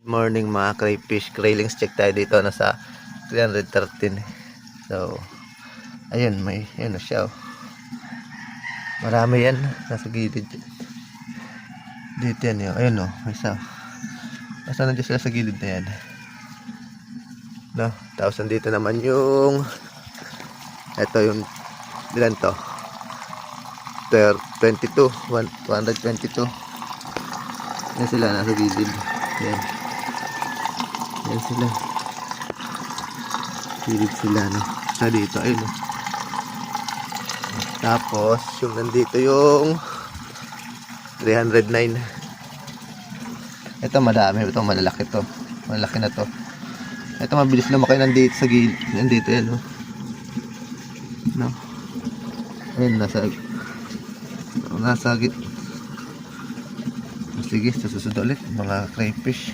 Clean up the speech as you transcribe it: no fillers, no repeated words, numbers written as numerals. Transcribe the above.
Morning mga crayfish, graylings, check tayo dito nasa 313. So ayun, may ayun na siya, oh. Marami yan nasa gilid dito yan, yun. Ayun, oh, may isa. Basta nandiyan sila sa gilid na yan, no? Tapos nandito naman yung ito, yung ilan to, 22, 222. Yan sila nasa gilid. Yan, yan sila, gilid sila, no? Sa dito, ayun, oh. Tapos yung nandito yung 309. Ito madami, ito malalaki to. Malaki na to. Ito mabilis lumaki nandito sa gilid. Nandito yan, oh. No. Ayun, nasa git. Sige, sa susunod ulit mga crayfish.